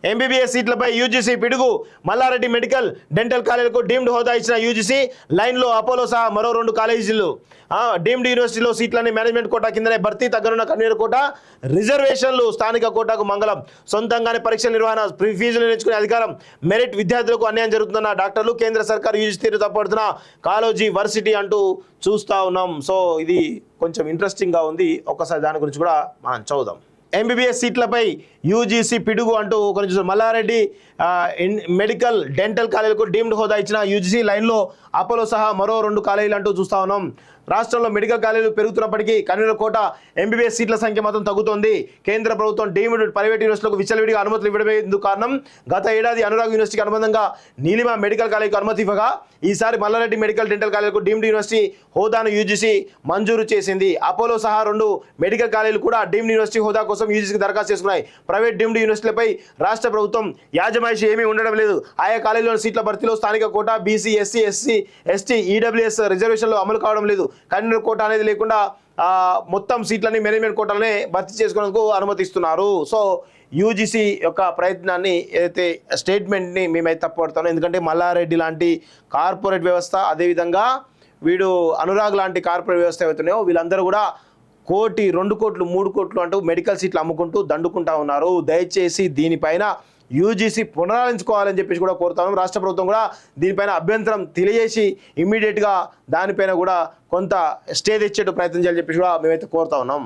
MBBS సీట్లపై UGC పిడుగు. Mallareddy medical dental కాలేజీలకు deemed హోదా ఇచ్చిన యూజీసీ. లైన్లో అపోలో సహా మరో 2 కాలేజీలు. డీమ్డ్ యూనివర్సిటీలో సీట్లని మేనేజ్మెంట్ కోటా కిందనే భర్తీ. తగ్గనున్న కన్వీనర్ కోటా. రిజర్వేషన్లు. స్థానిక కోటాకు మంగళం. సొంతంగానే పరీక్షల నిర్వహణ, ఫీజులు నేర్చుకునే అధికారం. మెరిట్ విద్యార్థులకు అన్యాయం జరుగుతున్న డాక్టర్లు. కేంద్ర సర్కారు యూజీ తీరు తప్పడుతున్న కాలేజీ వర్సిటీ అంటూ చూస్తూ ఉన్నాం. సో ఇది కొంచెం ఇంట్రెస్టింగ్గా ఉంది. ఒక్కసారి దాని గురించి కూడా మనం చదువుదాం. ఎంబీబీఎస్ సీట్లపై యూజీసీ పిడుగు అంటూ కొంచెం మల్లారెడ్డి మెడికల్ డెంటల్ కాలేజీలకు డీమ్డ్ హోదా ఇచ్చిన యూజీసీ. లైన్లో అపోలో సహా మరో 2 కాలేజీలు అంటూ చూస్తా ఉన్నాం. రాష్ట్రంలో మెడికల్ కాలేజీలు పెరుగుతున్నప్పటికీ కన్వీనర్ కోట ఎంబీబీఎస్ సీట్ల సంఖ్య మాత్రం తగ్గుతోంది. కేంద్ర ప్రభుత్వం డీమ్డ్ ప్రైవేట్ యూనివర్సిటీలకు విచ్చలవిడిగా అనుమతులు ఇవ్వడమే ఇందుకు కారణం. గత ఏడాది అనురాగ్ యూనివర్సిటీకి అనుబంధంగా నీలిమ మెడికల్ కాలేజీకి అనుమతి ఇవ్వగా ఈసారి మల్లారెడ్డి మెడికల్ డెంటల్ కాలేజీకు డీమ్డ్ యూనివర్సిటీ హోదాను యూజీసీ మంజూరు చేసింది. అపోలో సహా 2 మెడికల్ కాలేజీలు కూడా డీమ్డ్ యూనివర్సిటీ హోదా కోసం యూజీసీకి దరఖాస్తు చేసుకున్నాయి. ప్రైవేట్ డీమ్డ్ యూనివర్సిటీలపై రాష్ట్ర ప్రభుత్వం యాజమాయిషీ ఏమీ ఉండడం లేదు. ఆయా కాలేజీలోని సీట్ల భర్తీలో స్థానిక కోటా, బీసీ, ఎస్సీ, ఎస్టీ, ఈడబ్ల్యూఎస్ రిజర్వేషన్లు అమలు కావడం లేదు. కన్వీనర్ కోటా అనేది లేకుండా మొత్తం సీట్లని మేనేజ్మెంట్ కోటాలనే భర్తీ చేసుకునేందుకు అనుమతిస్తున్నారు. సో యూజీసీ యొక్క ప్రయత్నాన్ని ఏదైతే స్టేట్మెంట్ని మేమైతే తప్పుపడతామో, ఎందుకంటే మల్లారెడ్డి లాంటి కార్పొరేట్ వ్యవస్థ, అదేవిధంగా వీడు అనురాగ్ లాంటి కార్పొరేట్ వ్యవస్థ ఏవైతున్నాయో వీళ్ళందరూ కూడా 1 కోటి, 2 కోట్లు, 3 కోట్లు అంటూ మెడికల్ సీట్లు అమ్ముకుంటూ దండుకుంటా ఉన్నారు. దయచేసి దీనిపైన యూజీసీ పునరాలించుకోవాలని చెప్పేసి కూడా కోరుతాము. రాష్ట్ర ప్రభుత్వం కూడా దీనిపైన అభ్యంతరం తెలియజేసి ఇమ్మీడియట్గా దానిపైన కూడా కొంత స్టే తెచ్చేట్టు ప్రయత్నం చేయాలని చెప్పేసి కూడా మేమైతే కోరుతా ఉన్నాం.